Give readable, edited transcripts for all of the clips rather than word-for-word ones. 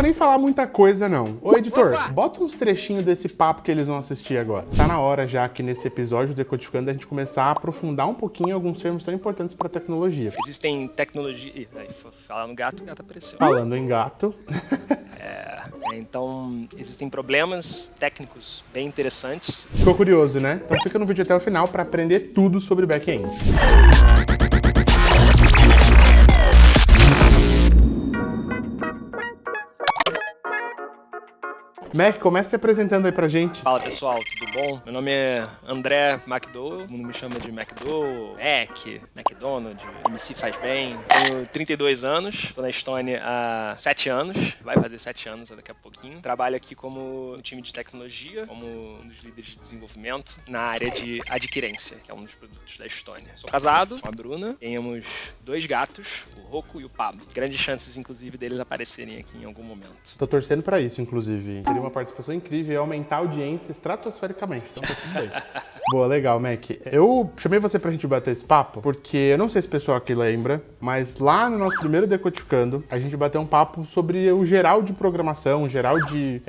vou nem falar muita coisa, não. Ô, editor, bota uns trechinhos desse papo que eles vão assistir agora. Tá na hora já que nesse episódio do Decodificando a gente começar a aprofundar um pouquinho alguns termos tão importantes pra tecnologia. Existem tecnologias... Falar no gato, o gato apareceu. Falando em gato... Então, existem problemas técnicos bem interessantes. Ficou curioso, né? Então fica no vídeo até o final para aprender tudo sobre back-end. Mac, comece se apresentando aí pra gente. Fala pessoal, tudo bom? Meu nome é André McDowell, todo mundo me chama de McDowell, Mac, McDonald, MC faz bem. Tenho 32 anos, tô na Estônia há 7 anos, vai fazer 7 anos daqui a pouquinho. Trabalho aqui como no time de tecnologia, como um dos líderes de desenvolvimento na área de adquirência, que é um dos produtos da Estônia. Sou casado com a Bruna, temos 2 gatos, o Rocco e o Pablo. Grandes chances, inclusive, deles aparecerem aqui em algum momento. Tô torcendo pra isso, inclusive. Seria uma participação incrível e aumentar a audiência estratosfericamente, então tá tudo bem. Boa, legal, Mac. Eu chamei você pra gente bater esse papo, porque eu não sei se o pessoal aqui lembra, mas lá no nosso primeiro Decodificando, a gente bateu um papo sobre o geral de programação, o geral de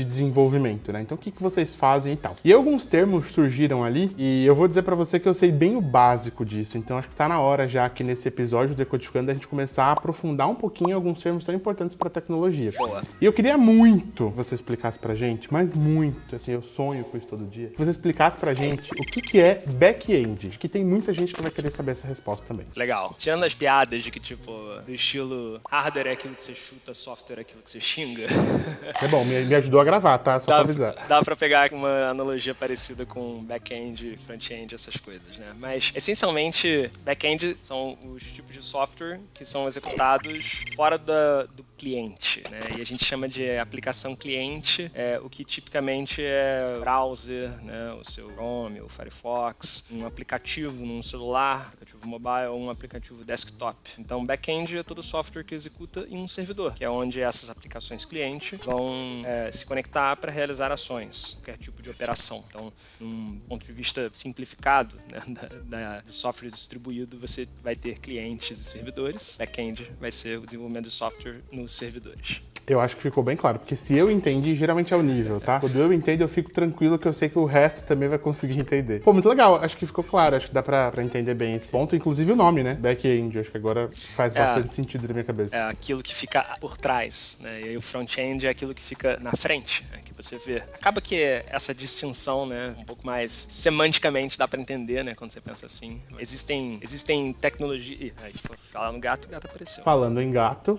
desenvolvimento, né? Então, o que vocês fazem e tal. E alguns termos surgiram ali, e eu vou dizer pra você que eu sei bem o básico disso, então acho que tá na hora já que nesse episódio do Decodificando a gente começar a aprofundar um pouquinho alguns termos tão importantes pra tecnologia. Boa. E eu queria muito que você explicasse pra gente, mas muito, assim, eu sonho com isso todo dia, que você explicasse pra gente o que é back-end, que tem muita gente que vai querer saber essa resposta também. Legal. Tirando as piadas de que, tipo, do estilo hardware é aquilo que você chuta, software é aquilo que você xinga. É bom, me ajudou a gravar, tá? Só pra avisar. Dá pra pegar uma analogia parecida com back-end, front-end, essas coisas, né? Mas, essencialmente, back-end são os tipos de software que são executados fora do cliente, né? E a gente chama de aplicação cliente, o que tipicamente é browser, né? O seu Chrome, o Firefox, um aplicativo num celular, aplicativo mobile, um aplicativo desktop. Então, back-end é todo software que executa em um servidor, que é onde essas aplicações cliente vão se conectar para realizar ações, qualquer tipo de operação. Então, num ponto de vista simplificado, né, de software distribuído, você vai ter clientes e servidores. Back-end vai ser o desenvolvimento de software nos servidores. Eu acho que ficou bem claro, porque se eu entendi, geralmente é o nível, tá? Quando eu entendo, eu fico tranquilo que eu sei que o resto também vai conseguir entender. Pô, muito legal, acho que ficou claro, acho que dá pra entender bem esse ponto, inclusive o nome, né? Back-end, acho que agora faz bastante sentido na minha cabeça. É aquilo que fica por trás, né? E aí o front-end é aquilo que fica na frente, né? Que você vê. Acaba que essa distinção, né? Um pouco mais semanticamente dá pra entender, né? Quando você pensa assim. Existem tecnologias... Aí, falar no gato, o gato apareceu. Falando em gato...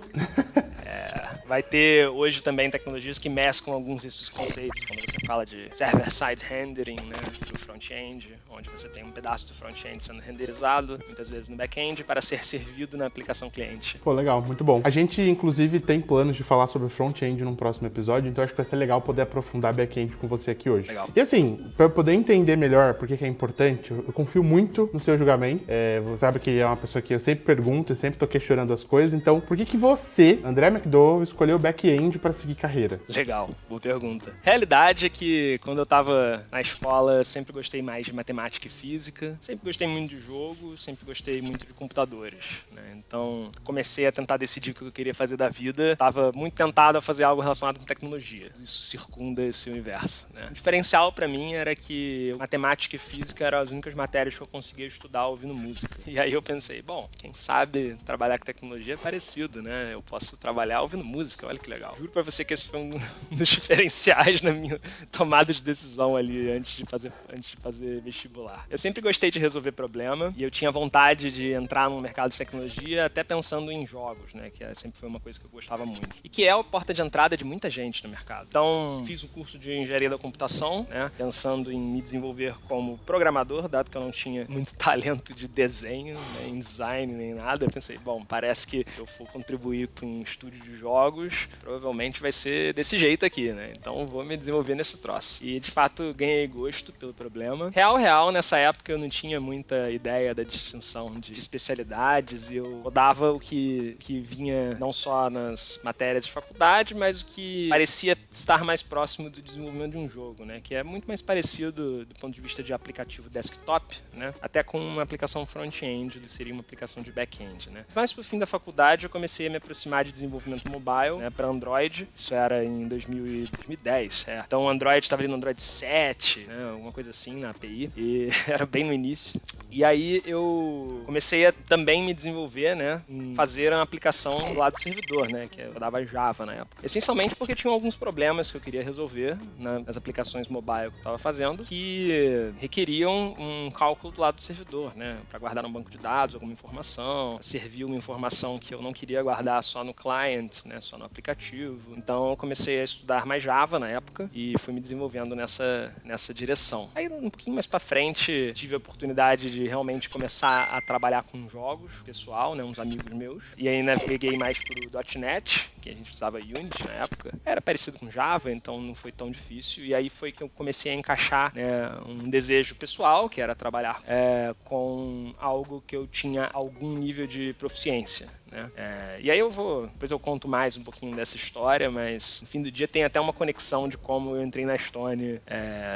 Vai ter hoje também tecnologias que mesclam alguns desses conceitos, quando você fala de server-side rendering, né, do front-end, onde você tem um pedaço do front-end sendo renderizado, muitas vezes no back-end, para ser servido na aplicação cliente. Pô, legal, muito bom. A gente, inclusive, tem planos de falar sobre front-end num próximo episódio, então acho que vai ser legal poder aprofundar back-end com você aqui hoje. Legal. E assim, para eu poder entender melhor por que é importante, eu confio muito no seu julgamento. Você sabe que é uma pessoa que eu sempre pergunto e sempre tô questionando as coisas, então por que você, André McDowell, escolheu back-end para seguir carreira? Legal, boa pergunta. Realidade é que quando eu tava na escola, eu sempre gostei mais de matemática e física, sempre gostei muito de jogo, sempre gostei muito de computadores, né? Então, comecei a tentar decidir o que eu queria fazer da vida, tava muito tentado a fazer algo relacionado com tecnologia. Isso circunda esse universo, né? O diferencial para mim era que matemática e física eram as únicas matérias que eu conseguia estudar ouvindo música. E aí eu pensei, bom, quem sabe trabalhar com tecnologia é parecido, né? Eu posso trabalhar ouvindo música, olha que legal. Juro pra você que esse foi um dos diferenciais na minha tomada de decisão ali antes de fazer vestibular. Eu sempre gostei de resolver problema e eu tinha vontade de entrar no mercado de tecnologia até pensando em jogos, né? Que sempre foi uma coisa que eu gostava muito. E que é a porta de entrada de muita gente no mercado. Então, fiz um curso de engenharia da computação, né? Pensando em me desenvolver como programador, dado que eu não tinha muito talento de desenho, né? Em design, nem nada. Eu pensei, bom, parece que se eu for contribuir para um estúdio de jogos, provavelmente vai ser desse jeito aqui, né? Então vou me desenvolver nesse troço. E de fato ganhei gosto pelo problema. Real, nessa época eu não tinha muita ideia da distinção de especialidades e eu rodava o que vinha não só nas matérias de faculdade, mas o que parecia estar mais próximo do desenvolvimento de um jogo, né? Que é muito mais parecido do ponto de vista de aplicativo desktop, né? Até com uma aplicação front-end, que seria uma aplicação de back-end, né? Mas pro fim da faculdade eu comecei a me aproximar de desenvolvimento mobile mobile, né, para Android. Isso era em 2010. Então o Android estava ali no Android 7, né, alguma coisa assim na API, e era bem no início. E aí eu comecei a também me desenvolver, né, em fazer uma aplicação do lado do servidor, né, que eu dava Java na época. Essencialmente porque tinha alguns problemas que eu queria resolver nas aplicações mobile que eu estava fazendo, que requeriam um cálculo do lado do servidor, né, para guardar um banco de dados, alguma informação, servir uma informação que eu não queria guardar só no client, né, só no aplicativo. Então eu comecei a estudar mais Java na época e fui me desenvolvendo nessa direção. Aí um pouquinho mais para frente tive a oportunidade de realmente começar a trabalhar com jogos, pessoal, né, uns amigos meus. E aí naveguei mais pro .NET, que a gente usava Unity na época. Era parecido com Java, então não foi tão difícil. E aí foi que eu comecei a encaixar, né, um desejo pessoal, que era trabalhar com algo que eu tinha algum nível de proficiência. Né? E aí depois eu conto mais um pouquinho dessa história, mas no fim do dia tem até uma conexão de como eu entrei na Stone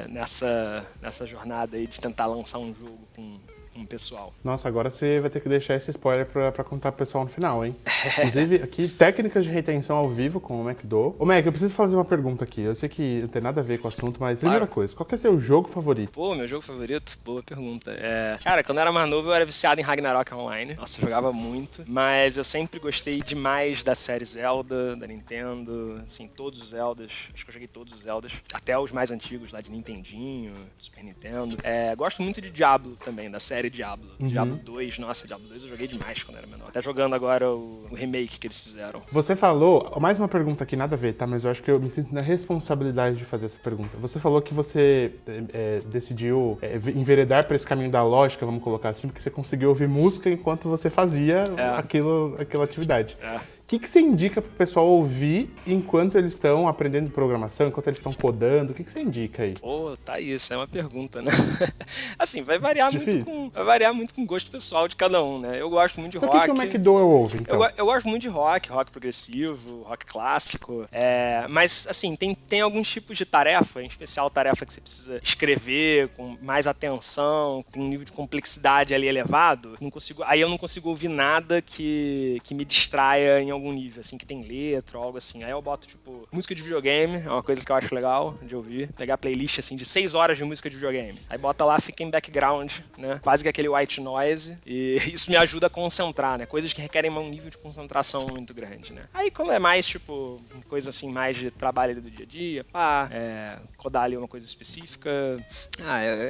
nessa jornada aí de tentar lançar um jogo com um pessoal. Nossa, agora você vai ter que deixar esse spoiler pra contar pro pessoal no final, hein? Inclusive, aqui, técnicas de retenção ao vivo com o MacDo. Ô, Mac, eu preciso fazer uma pergunta aqui. Eu sei que não tem nada a ver com o assunto, mas primeira coisa, qual que é seu jogo favorito? Pô, meu jogo favorito? Boa pergunta. Cara, quando eu era mais novo, eu era viciado em Ragnarok Online. Nossa, eu jogava muito. Mas eu sempre gostei demais da série Zelda, da Nintendo, assim, todos os Zeldas. Acho que eu joguei todos os Zeldas. Até os mais antigos, lá de Nintendinho, Super Nintendo. Gosto muito de Diablo também, da série Diablo. Diablo 2, nossa, Diablo 2 eu joguei demais quando era menor. Até jogando agora o remake que eles fizeram. Você falou, mais uma pergunta aqui, nada a ver, tá? Mas eu acho que eu me sinto na responsabilidade de fazer essa pergunta. Você falou que você decidiu enveredar para esse caminho da lógica, vamos colocar assim, porque você conseguiu ouvir música enquanto você fazia aquela atividade. O que você indica pro pessoal ouvir enquanto eles estão aprendendo programação, enquanto eles estão codando? O que você indica aí? Pô, tá aí, isso é uma pergunta, né? Assim, vai variar muito com o gosto pessoal de cada um, né? Eu gosto muito de rock. O que o MacDo ouve, então? Eu gosto muito de rock progressivo, rock clássico. Mas, assim, tem alguns tipos de tarefa, em especial tarefa que você precisa escrever com mais atenção, tem um nível de complexidade ali elevado. Aí eu não consigo ouvir nada que me distraia em algum nível, assim, que tem letra ou algo assim. Aí eu boto, tipo, música de videogame, é uma coisa que eu acho legal de ouvir. Pegar playlist, assim, de 6 horas de música de videogame. Aí bota lá, fica em background, né? Quase que aquele white noise. E isso me ajuda a concentrar, né? Coisas que requerem um nível de concentração muito grande, né? Aí quando é mais, tipo, coisa assim, mais de trabalho do dia a dia, codar ali uma coisa específica,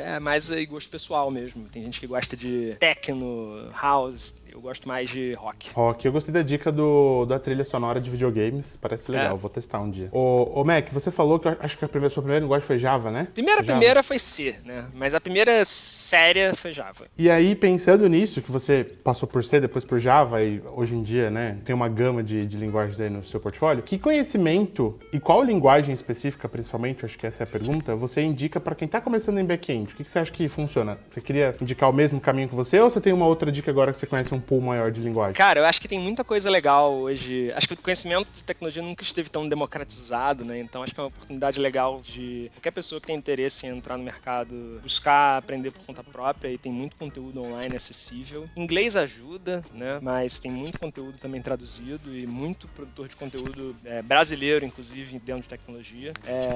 é mais aí gosto pessoal mesmo. Tem gente que gosta de techno, house. Eu gosto mais de rock. Eu gostei da dica da trilha sonora de videogames. Parece legal, vou testar um dia. Ô Mac, você falou que acho que sua primeira linguagem foi Java, né? Primeira foi C, né? Mas a primeira séria foi Java. E aí, pensando nisso, que você passou por C, depois por Java, e hoje em dia, né, tem uma gama de linguagens aí no seu portfólio, que conhecimento e qual linguagem específica, principalmente, acho que essa é a pergunta, você indica para quem tá começando em back-end? O que você acha que funciona? Você queria indicar o mesmo caminho que você, ou você tem uma outra dica agora que você conhece um pool maior de linguagem? Cara, eu acho que tem muita coisa legal hoje. Acho que o conhecimento de tecnologia nunca esteve tão democratizado, né? Então acho que é uma oportunidade legal de qualquer pessoa que tem interesse em entrar no mercado, buscar aprender por conta própria, e tem muito conteúdo online acessível. Inglês ajuda, né? Mas tem muito conteúdo também traduzido e muito produtor de conteúdo brasileiro, inclusive, dentro de tecnologia.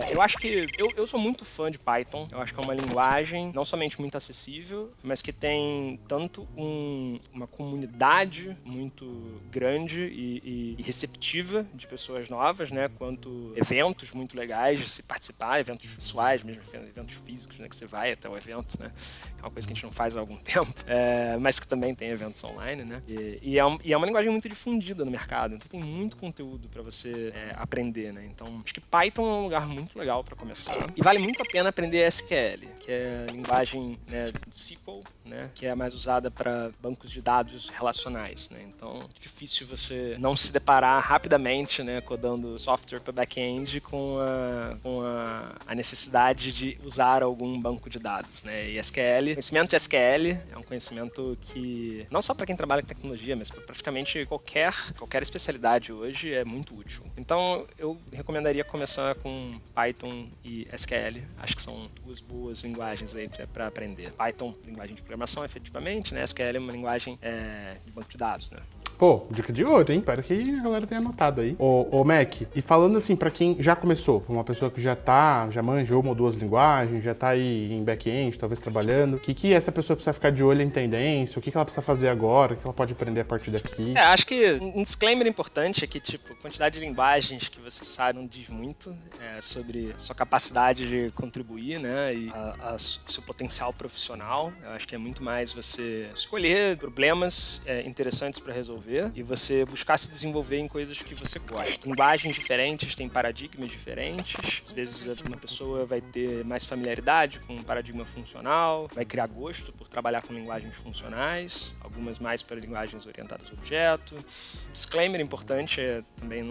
Eu acho que eu sou muito fã de Python. Eu acho que é uma linguagem não somente muito acessível, mas que tem tanto uma comunidade muito grande e receptiva de pessoas novas, né? Quanto eventos muito legais de se participar, eventos pessoais, mesmo eventos físicos, né? Que você vai até o evento, né? É uma coisa que a gente não faz há algum tempo, mas que também tem eventos online, né? E é uma linguagem muito difundida no mercado, então tem muito conteúdo para você aprender, né? Então, acho que Python é um lugar muito legal para começar. E vale muito a pena aprender SQL, que é a linguagem, né, do SQL, né? Que é mais usada para bancos de dados relacionais, né? Então, é difícil você não se deparar rapidamente, né, codando software para back-end com a necessidade de usar algum banco de dados, né? E conhecimento de SQL é um conhecimento que, não só para quem trabalha com tecnologia, mas para praticamente qualquer especialidade hoje, é muito útil. Então, eu recomendaria começar com Python e SQL. Acho que são duas boas linguagens aí para aprender. Python, linguagem de programação, efetivamente, né? SQL é uma linguagem de banco de dados, né? Pô, dica de ouro, hein? Espero que a galera tenha anotado aí. Ô Mac, e falando assim, pra quem já começou, uma pessoa que já manjou uma ou duas linguagens, já tá aí em back-end, talvez trabalhando, o que essa pessoa precisa ficar de olho em tendência, o que ela precisa fazer agora, o que ela pode aprender a partir daqui? Acho que um disclaimer importante é que, tipo, a quantidade de linguagens que você sabe não diz muito sobre sua capacidade de contribuir, né, e seu potencial profissional. Eu acho que é muito mais você escolher problemas interessantes para resolver e você buscar se desenvolver em coisas que você gosta. Linguagens diferentes têm paradigmas diferentes. Às vezes uma pessoa vai ter mais familiaridade com um paradigma funcional, vai criar gosto por trabalhar com linguagens funcionais, algumas mais para linguagens orientadas a objeto. Disclaimer importante é também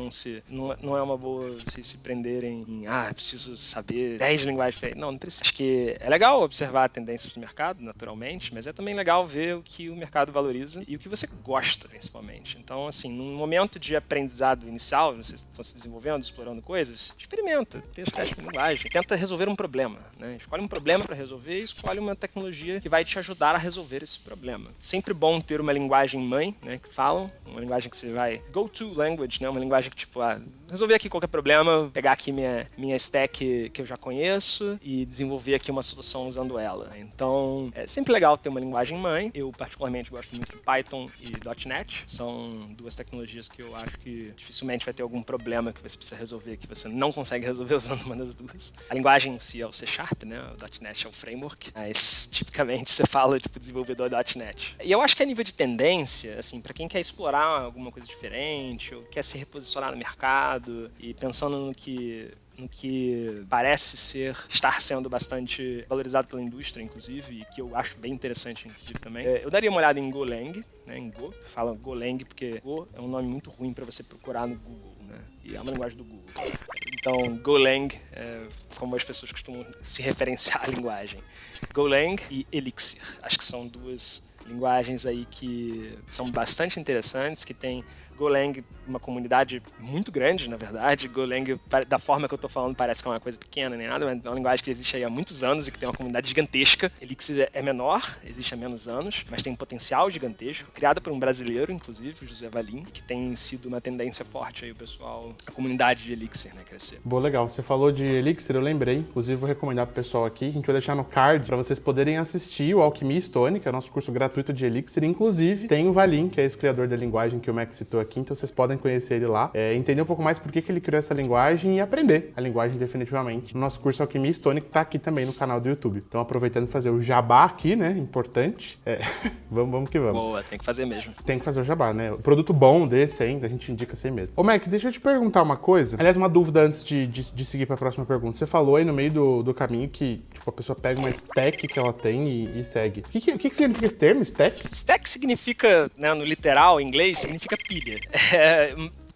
não é uma boa vocês se prenderem em preciso saber 10 linguagens diferentes. Não precisa. Acho que é legal observar tendências do mercado, naturalmente, mas é também legal ver o que o mercado valoriza e o que você gosta, principalmente. Então, assim, num momento de aprendizado inicial, vocês estão se desenvolvendo, explorando coisas, experimenta, testa de linguagem, tenta resolver um problema, né? Escolhe um problema para resolver e escolhe uma tecnologia que vai te ajudar a resolver esse problema. Sempre bom ter uma linguagem mãe, né, que falam, uma linguagem que você vai go-to language, né, uma linguagem que, tipo, resolver aqui qualquer problema, pegar aqui minha stack que eu já conheço e desenvolver aqui uma solução usando ela. Então, é sempre legal ter uma linguagem mãe. Eu, particularmente, gosto muito de Python e .NET. São duas tecnologias que eu acho que dificilmente vai ter algum problema que você precisa resolver, que você não consegue resolver usando uma das duas. A linguagem em si é o C#, né? O .NET é o framework, mas, tipicamente, você fala, tipo, desenvolvedor .NET. E eu acho que a nível de tendência, assim, para quem quer explorar alguma coisa diferente ou quer se reposicionar no mercado e pensando no que parece estar sendo bastante valorizado pela indústria, inclusive, e que eu acho bem interessante, inclusive, também. Eu daria uma olhada em Golang, né, em Go. Fala Golang porque Go é um nome muito ruim para você procurar no Google, né, e é uma linguagem do Google. Então, Golang é como as pessoas costumam se referenciar à linguagem. Golang e Elixir. Acho que são duas linguagens aí que são bastante interessantes, que tem Golang, uma comunidade muito grande, na verdade. Golang, da forma que eu tô falando, parece que é uma coisa pequena nem nada, mas é uma linguagem que existe aí há muitos anos e que tem uma comunidade gigantesca. Elixir é menor, existe há menos anos, mas tem um potencial gigantesco, criada por um brasileiro, inclusive, o José Valim, que tem sido uma tendência forte aí, o pessoal, a comunidade de Elixir, né, crescer. Boa, legal. Você falou de Elixir, eu lembrei. Inclusive, vou recomendar pro pessoal aqui. A gente vai deixar no card para vocês poderem assistir o Alquimia Stone, que é o nosso curso gratuito de Elixir. Inclusive, tem o Valim, que é esse criador da linguagem que o Max citou aqui, então vocês podem conhecer ele lá, entender um pouco mais por que ele criou essa linguagem e aprender a linguagem definitivamente no nosso curso Alquimia Stone, que tá aqui também no canal do YouTube. Então, aproveitando fazer o jabá aqui, né, importante, vamos que vamos. Boa, tem que fazer mesmo. Tem que fazer o jabá, né? O produto bom desse ainda, a gente indica sem medo. Ô, Mac, deixa eu te perguntar uma coisa. Aliás, uma dúvida antes de seguir pra próxima pergunta. Você falou aí no meio do caminho que, tipo, a pessoa pega uma stack que ela tem e segue. O que significa esse termo, stack? Stack significa, né, no literal, em inglês, significa pilha.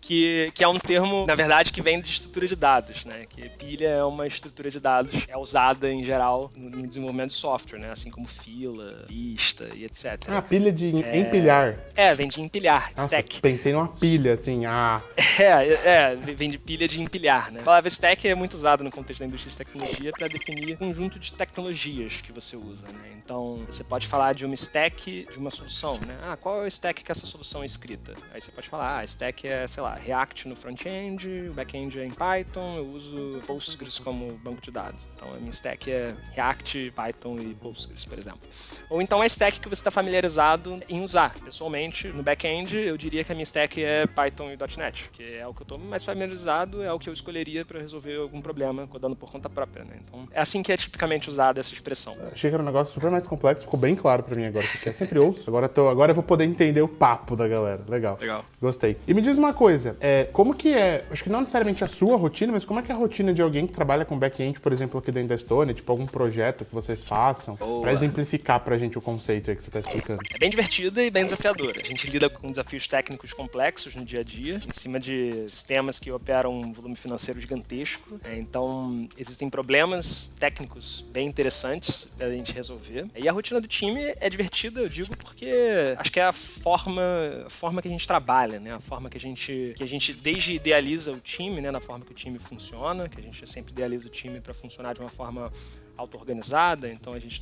Que é um termo, na verdade, que vem de estrutura de dados, né? Que pilha é uma estrutura de dados, é usada em geral no desenvolvimento de software, né? Assim como fila, lista e etc. Pilha de empilhar. Vem de empilhar, Nossa, stack. Pensei numa pilha, assim, Vem de pilha de empilhar, né? A palavra stack é muito usada no contexto da indústria de tecnologia para definir o conjunto de tecnologias que você usa, né? Então, você pode falar de uma stack de uma solução, né? Qual é o stack que essa solução é escrita? Aí você pode falar, stack é, sei lá, React no front-end, o back-end é em Python, eu uso Postgres como banco de dados. Então, a minha stack é React, Python e Postgres, por exemplo. Ou então a stack que você está familiarizado em usar. Pessoalmente, no back-end, eu diria que a minha stack é Python e .NET, que é o que eu estou mais familiarizado, é o que eu escolheria para resolver algum problema codando por conta própria, né? Então, é assim que é tipicamente usada essa expressão. Achei que era um negócio super mais complexo, ficou bem claro para mim agora, porque eu sempre ouço. Agora eu vou poder entender o papo da galera. Legal. Gostei. E me diz uma coisa, como que é, acho que não necessariamente a sua rotina, mas como é que é a rotina de alguém que trabalha com back-end, por exemplo, aqui dentro da Stone, tipo algum projeto que vocês façam, para exemplificar pra gente o conceito aí que você tá explicando? É bem divertida e bem desafiadora. A gente lida com desafios técnicos complexos no dia a dia, em cima de sistemas que operam um volume financeiro gigantesco. Então, existem problemas técnicos bem interessantes pra gente resolver. E a rotina do time é divertida, eu digo, porque acho que é a forma que a gente trabalha, né? A forma que a gente desde idealiza o time, né, na forma que o time funciona, que a gente sempre idealiza o time para funcionar de uma forma auto-organizada, então a gente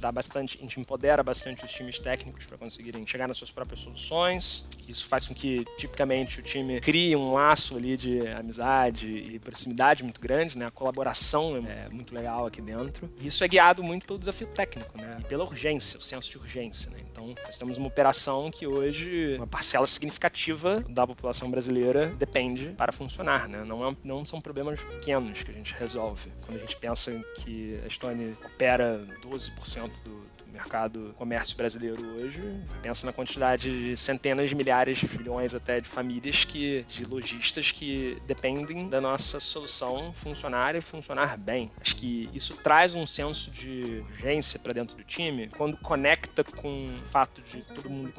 empodera bastante os times técnicos para conseguirem chegar nas suas próprias soluções. Isso faz com que, tipicamente, o time crie um laço ali de amizade e proximidade muito grande, né? A colaboração é muito legal aqui dentro. E isso é guiado muito pelo desafio técnico, né? E pela urgência, o senso de urgência, né? Então, nós temos uma operação que hoje, uma parcela significativa da população brasileira depende para funcionar, né? Não são problemas pequenos que a gente resolve. Quando a gente pensa que a Stone opera 12% do mercado comércio brasileiro hoje, pensa na quantidade de centenas de milhares de milhões até de famílias de lojistas que dependem da nossa solução funcionar e funcionar bem. Acho que isso traz um senso de urgência para dentro do time, quando conecta com o fato de todo mundo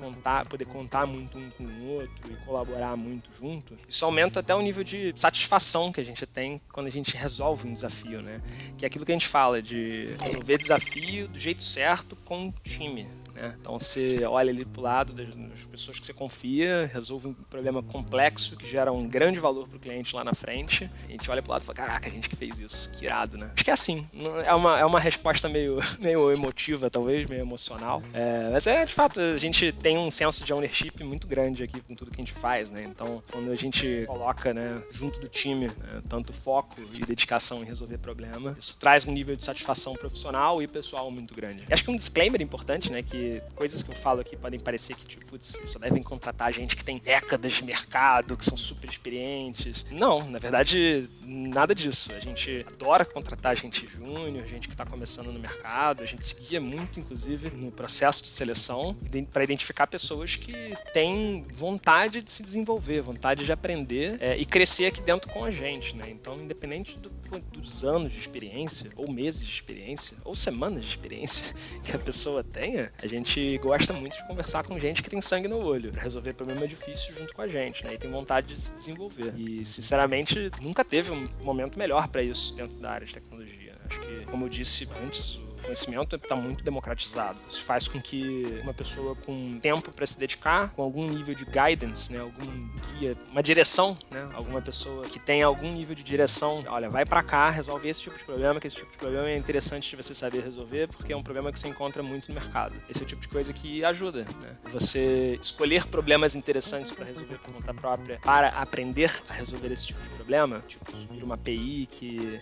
poder contar muito um com o outro e colaborar muito junto. Isso aumenta até o nível de satisfação que a gente tem quando a gente resolve um desafio, né? Que é aquilo que a gente fala de resolver desafio do jeito certo com o time, né? Então você olha ali pro lado das pessoas que você confia, resolve um problema complexo que gera um grande valor pro cliente lá na frente, e a gente olha pro lado e fala, caraca, a gente que fez isso, que irado, né? Acho que é assim, é uma resposta meio emotiva, talvez, meio emocional, mas de fato, a gente tem um senso de ownership muito grande aqui com tudo que a gente faz, né? Então, quando a gente coloca, né, junto do time, né, tanto foco e dedicação em resolver problema, isso traz um nível de satisfação profissional e pessoal muito grande. E acho que um disclaimer importante, né, que coisas que eu falo aqui podem parecer que, tipo, putz, só devem contratar gente que tem décadas de mercado, que são super experientes. Não, na verdade, nada disso. A gente adora contratar gente júnior, gente que está começando no mercado, a gente se guia muito, inclusive, no processo de seleção para identificar pessoas que têm vontade de se desenvolver, vontade de aprender e crescer aqui dentro com a gente, né? Então, independente dos anos de experiência, ou meses de experiência, ou semanas de experiência que a pessoa tenha, a gente gosta muito de conversar com gente que tem sangue no olho, para resolver problema difícil junto com a gente, né? E tem vontade de se desenvolver. E, sinceramente, nunca teve um momento melhor para isso dentro da área de tecnologia. Acho que, como eu disse antes, o conhecimento está muito democratizado. Isso faz com que uma pessoa com tempo para se dedicar, com algum nível de guidance, né, algum guia, uma direção, né, alguma pessoa que tenha algum nível de direção, olha, vai para cá, resolve esse tipo de problema, que esse tipo de problema é interessante de você saber resolver, porque é um problema que você encontra muito no mercado. Esse é o tipo de coisa que ajuda, né? Você escolher problemas interessantes para resolver por conta própria, para aprender a resolver esse tipo de problema, tipo subir uma API que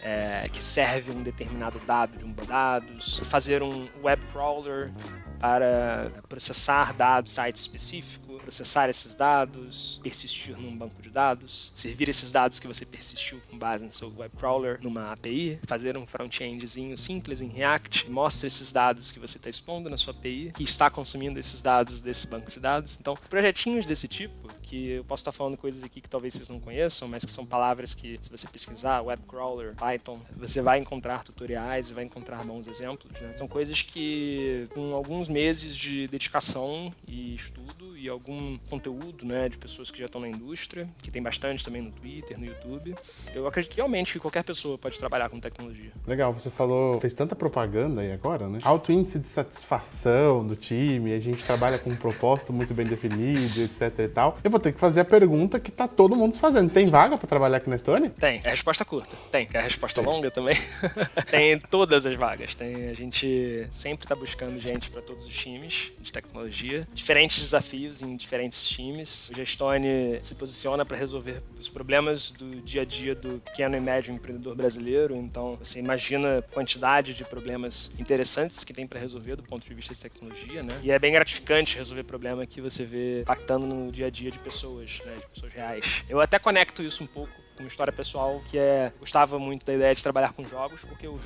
serve um determinado dado de um banco de dados, fazer um web crawler para processar dados, site específico, processar esses dados, persistir num banco de dados, servir esses dados que você persistiu com base no seu web crawler numa API, fazer um front-endzinho simples em React, mostra esses dados que você está expondo na sua API, que está consumindo esses dados desse banco de dados. Então, projetinhos desse tipo, que eu posso estar falando coisas aqui que talvez vocês não conheçam, mas que são palavras que, se você pesquisar, web crawler, Python, você vai encontrar tutoriais e vai encontrar bons exemplos, né? São coisas que, com alguns meses de dedicação e estudo e algum conteúdo, né, de pessoas que já estão na indústria, que tem bastante também no Twitter, no YouTube, eu acredito realmente que qualquer pessoa pode trabalhar com tecnologia. Legal, você falou, fez tanta propaganda aí agora, né? Alto índice de satisfação do time, a gente trabalha com um propósito muito bem definido, etc e tal. Eu vou ter que fazer a pergunta que tá todo mundo fazendo. Tem vaga pra trabalhar aqui na Stone? Tem. É a resposta curta. Tem. É a resposta longa também. Tem todas as vagas. A gente sempre tá buscando gente para todos os times de tecnologia. Diferentes desafios em diferentes times. Hoje a Stone se posiciona para resolver os problemas do dia a dia do pequeno e médio empreendedor brasileiro. Então, você imagina a quantidade de problemas interessantes que tem para resolver do ponto de vista de tecnologia, né? E é bem gratificante resolver problema que você vê impactando no dia a dia de pessoas, né, de pessoas reais. Eu até conecto isso um pouco com uma história pessoal que gostava muito da ideia de trabalhar com jogos, porque eu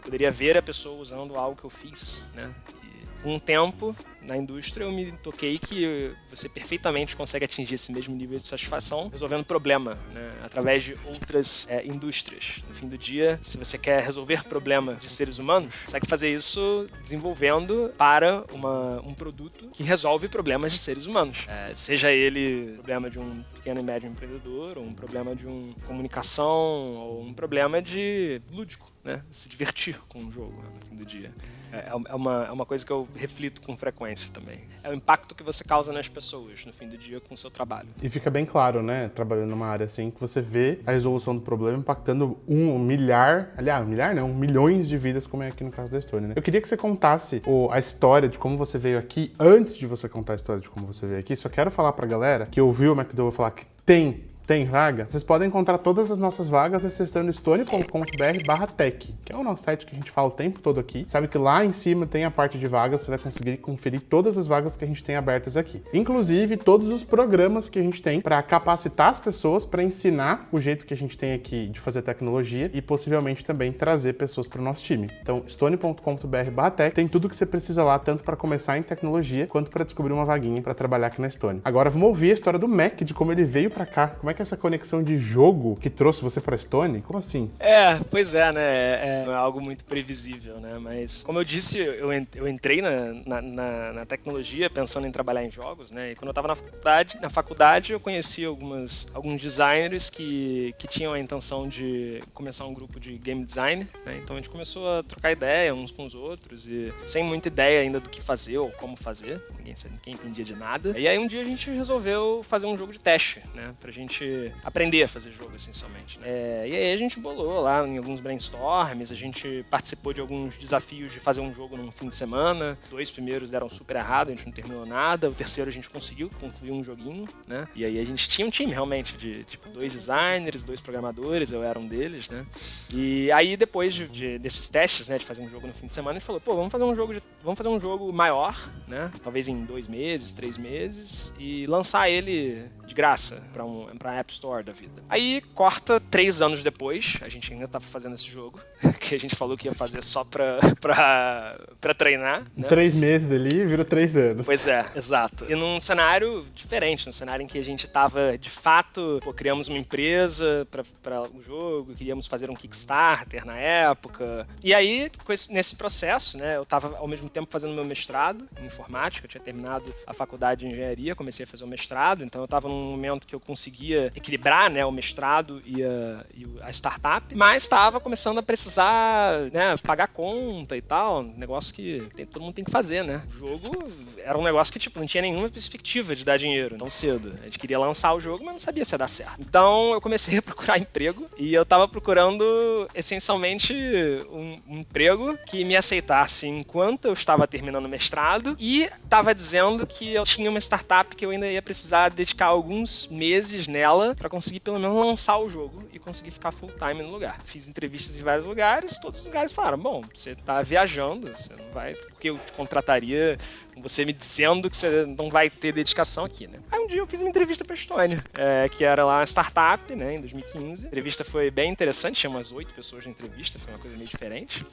poderia ver a pessoa usando algo que eu fiz, né? E com um tempo na indústria eu me toquei que você perfeitamente consegue atingir esse mesmo nível de satisfação resolvendo problema, né, através de outras indústrias. No fim do dia, se você quer resolver problema de seres humanos, você consegue fazer isso desenvolvendo para um produto que resolve problemas de seres humanos. Seja ele problema de um pequeno e médio empreendedor, ou um problema de uma comunicação, ou um problema de lúdico, né, se divertir com o jogo, né, no fim do dia. É uma coisa que eu reflito com frequência. experiência também. É o impacto que você causa nas pessoas, no fim do dia, com o seu trabalho. E fica bem claro, né, trabalhando numa área assim, que você vê a resolução do problema impactando milhões de vidas, como é aqui no caso da Estônia, né? Eu queria que você contasse a história de como você veio aqui, antes de você contar a história de como você veio aqui. Só quero falar pra galera que ouviu o McDowell falar que tem vaga, vocês podem encontrar todas as nossas vagas acessando stone.com.br/tech, que é o nosso site que a gente fala o tempo todo aqui. Sabe que lá em cima tem a parte de vagas, você vai conseguir conferir todas as vagas que a gente tem abertas aqui. Inclusive, todos os programas que a gente tem para capacitar as pessoas, para ensinar o jeito que a gente tem aqui de fazer tecnologia e possivelmente também trazer pessoas para o nosso time. Então, stone.com.br/tech tem tudo que você precisa lá, tanto para começar em tecnologia, quanto para descobrir uma vaguinha para trabalhar aqui na Stone. Agora, vamos ouvir a história do Mac, de como ele veio para cá. Como é que essa conexão de jogo que trouxe você para Stone? Como assim? Pois é, né? Não é algo muito previsível, né? Mas, como eu disse, eu entrei na tecnologia pensando em trabalhar em jogos, né? E quando eu estava na faculdade, eu conheci alguns designers que tinham a intenção de começar um grupo de game design, né? Então a gente começou a trocar ideia uns com os outros e sem muita ideia ainda do que fazer ou como fazer. Ninguém entendia de nada. E aí um dia a gente resolveu fazer um jogo de teste, né? Pra gente aprender a fazer jogo, essencialmente, né? E aí a gente bolou lá em alguns brainstorms, a gente participou de alguns desafios de fazer um jogo num fim de semana. 2 primeiros deram super errado, a gente não terminou nada. O terceiro a gente conseguiu concluir um joguinho, né? E aí a gente tinha um time realmente de 2 designers, 2 programadores, eu era um deles, né? E aí depois desses testes, né, de fazer um jogo no fim de semana, a gente falou, vamos fazer um jogo maior, né? Talvez em 2 meses, 3 meses e lançar ele de graça pra App Store da vida. Aí corta 3 anos depois, a gente ainda tava fazendo esse jogo, que a gente falou que ia fazer só pra treinar, né? 3 meses ali, virou 3 anos. Pois é, exato. E num cenário diferente, num cenário em que a gente tava, de fato, criamos uma empresa pra o jogo, queríamos fazer um Kickstarter na época. E aí, nesse processo, né, eu tava ao mesmo tempo fazendo meu mestrado em informática, eu tinha terminado a faculdade de engenharia, comecei a fazer o mestrado, então eu tava num momento que eu conseguia equilibrar, né, o mestrado e a startup, mas estava começando a precisar, né, pagar conta e tal, negócio que todo mundo tem que fazer, né. O jogo era um negócio que, não tinha nenhuma perspectiva de dar dinheiro tão cedo. A gente queria lançar o jogo, mas não sabia se ia dar certo. Então, eu comecei a procurar emprego e eu tava procurando, essencialmente, um emprego que me aceitasse enquanto eu estava terminando o mestrado e tava dizendo que eu tinha uma startup que eu ainda ia precisar dedicar alguns meses nela para conseguir pelo menos lançar o jogo e conseguir ficar full time no lugar. Fiz entrevistas em vários lugares, todos os lugares falaram, bom, você tá viajando, você não vai, porque eu te contrataria você me dizendo que você não vai ter dedicação aqui, né? Aí um dia eu fiz uma entrevista pra Estônia, que era lá uma startup, né, em 2015. A entrevista foi bem interessante, tinha umas 8 pessoas na entrevista, foi uma coisa meio diferente.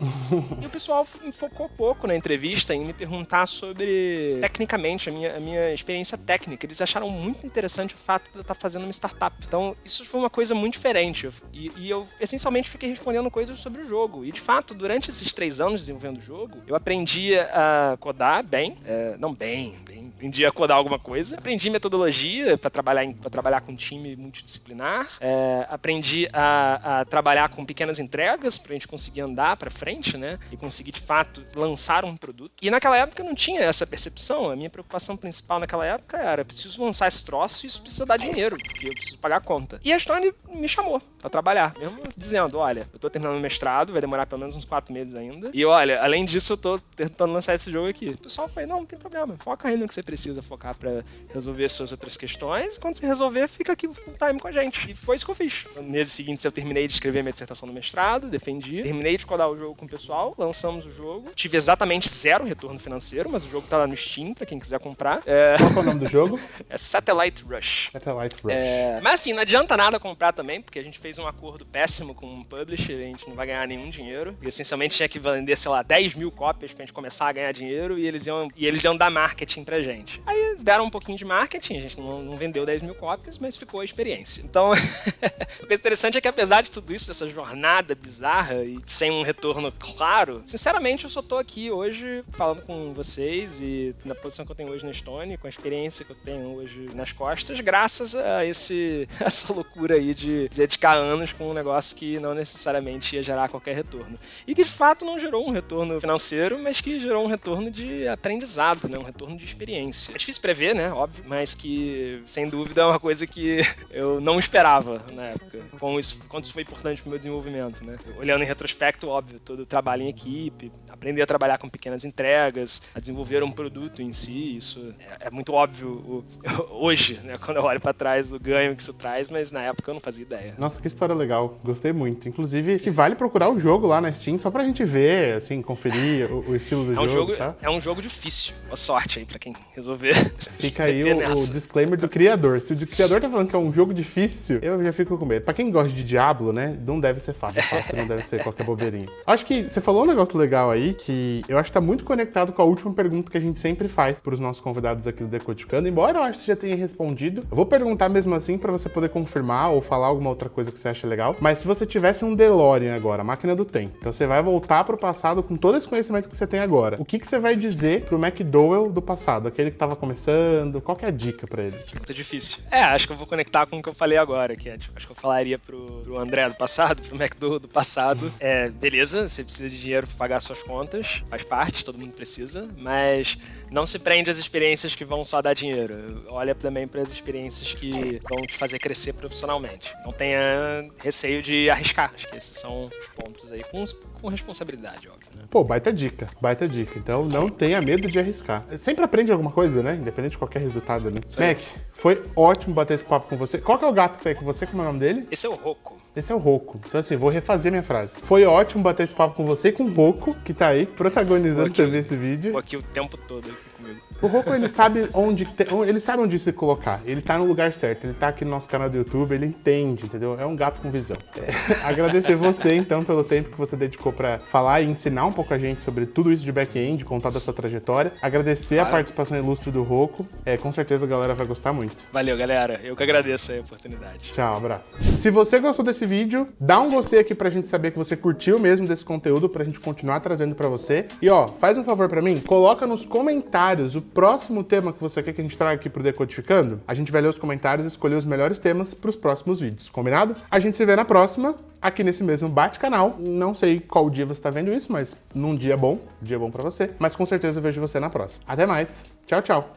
E o pessoal focou pouco na entrevista em me perguntar sobre, tecnicamente, a minha experiência técnica. Eles acharam muito interessante o fato de eu estar fazendo uma startup. Então, isso foi uma coisa muito diferente. E eu, essencialmente, fiquei respondendo coisas sobre o jogo. E, de fato, durante esses 3 anos desenvolvendo o jogo, eu aprendi a codar bem, aprendi a codar alguma coisa, aprendi metodologia para trabalhar com um time multidisciplinar, aprendi a trabalhar com pequenas entregas para a gente conseguir andar para frente, né, e conseguir de fato lançar um produto. E naquela época eu não tinha essa percepção. A minha preocupação principal naquela época era, preciso lançar esse troço e isso precisa dar dinheiro, porque eu preciso pagar a conta. E a Stone me chamou para trabalhar, mesmo dizendo, olha, eu tô terminando o mestrado, vai demorar pelo menos uns 4 meses ainda, e olha, além disso eu tô tentando lançar esse jogo aqui. O pessoal foi, não tem problema, foca aí no que você precisa focar pra resolver suas outras questões, quando você resolver, fica aqui full time com a gente. E foi isso que eu fiz. No mês seguinte eu terminei de escrever minha dissertação no mestrado, defendi, terminei de codar o jogo com o pessoal, lançamos o jogo, tive exatamente 0 retorno financeiro, mas o jogo tá lá no Steam, pra quem quiser comprar. Qual é o nome do jogo? É Satellite Rush. Satellite Rush. Mas assim, não adianta nada comprar também, porque a gente fez um acordo péssimo com um publisher, a gente não vai ganhar nenhum dinheiro, e essencialmente tinha que vender, sei lá, 10 mil cópias pra gente começar a ganhar dinheiro, e eles iam dar marketing pra gente. Aí eles deram um pouquinho de marketing, a gente não vendeu 10 mil cópias, mas ficou a experiência. Então, a coisa interessante é que apesar de tudo isso, dessa jornada bizarra e sem um retorno claro, sinceramente eu só tô aqui hoje falando com vocês e na posição que eu tenho hoje na Stone, com a experiência que eu tenho hoje nas costas, graças a esse essa loucura aí de dedicar anos com um negócio que não necessariamente ia gerar qualquer retorno. E que de fato não gerou um retorno financeiro, mas que gerou um retorno de aprendizado, né? Um retorno de experiência. É difícil prever, né? Óbvio, mas que sem dúvida é uma coisa que eu não esperava na época. Quanto isso foi importante pro meu desenvolvimento, né? Olhando em retrospecto, óbvio, todo o trabalho em equipe, aprender a trabalhar com pequenas entregas, a desenvolver um produto em si, isso é muito óbvio hoje, né? Quando eu olho pra trás, o ganho que isso traz, mas na época eu não fazia ideia. Nossa, que história legal. Gostei muito. Inclusive, que vale procurar o jogo lá na Steam, só pra gente ver, assim, conferir o estilo do jogo, tá? É um jogo difícil. Boa sorte aí pra quem resolver. Fica aí o disclaimer do criador. Se o criador tá falando que é um jogo difícil, eu já fico com medo. Pra quem gosta de Diablo, né, não deve ser fácil, não deve ser qualquer bobeirinha. Acho que você falou um negócio legal aí, que eu acho que tá muito conectado com a última pergunta que a gente sempre faz pros nossos convidados aqui do Decodificando, embora eu acho que você já tenha respondido. Eu vou perguntar mesmo assim pra você poder confirmar ou falar alguma outra coisa que você acha legal. Mas se você tivesse um DeLorean agora, a máquina do tempo, então você vai voltar pro passado com todo esse conhecimento que você tem agora, o que você vai dizer pro McDowell do passado, aquele que tava começando? Qual que é a dica pra ele? Pergunta difícil. Acho que eu vou conectar com o que eu falei agora, que acho que eu falaria pro André do passado, pro McDowell do passado. Beleza, você precisa de dinheiro pra pagar suas contas, faz parte, todo mundo precisa, mas não se prende às experiências que vão só dar dinheiro. Olha também para as experiências que vão te fazer crescer profissionalmente. Não tenha receio de arriscar. Acho que esses são os pontos aí, com responsabilidade, óbvio, né? Pô, baita dica, baita dica. Então não tenha medo de arriscar. Sempre aprende alguma coisa, né? Independente de qualquer resultado, né? Mac, foi ótimo bater esse papo com você. Qual que é o gato que tá aí com você? Como é o nome dele? Esse é o Rocco. Esse é o Rocco. Então assim, vou refazer minha frase. Foi ótimo bater esse papo com você e com o Rocco, que tá aí protagonizando também esse vídeo. Tô aqui o tempo todo aqui comigo. O Rocco, ele sabe onde se colocar. Ele tá no lugar certo. Ele tá aqui no nosso canal do YouTube, ele entende, entendeu? É um gato com visão. Agradecer você, então, pelo tempo que você dedicou pra falar e ensinar um pouco a gente sobre tudo isso de back-end, contar da sua trajetória. Agradecer a participação ilustre do Rocco. Com certeza a galera vai gostar muito. Valeu, galera. Eu que agradeço aí a oportunidade. Tchau, abraço. Se você gostou desse vídeo, dá um gostei aqui pra gente saber que você curtiu mesmo desse conteúdo, pra gente continuar trazendo pra você. E ó, faz um favor pra mim, coloca nos comentários o próximo tema que você quer que a gente traga aqui pro Decodificando. A gente vai ler os comentários e escolher os melhores temas pros próximos vídeos, combinado? A gente se vê na próxima, aqui nesse mesmo Bate-Canal. Não sei qual dia você tá vendo isso, mas num dia bom pra você. Mas com certeza eu vejo você na próxima. Até mais. Tchau, tchau.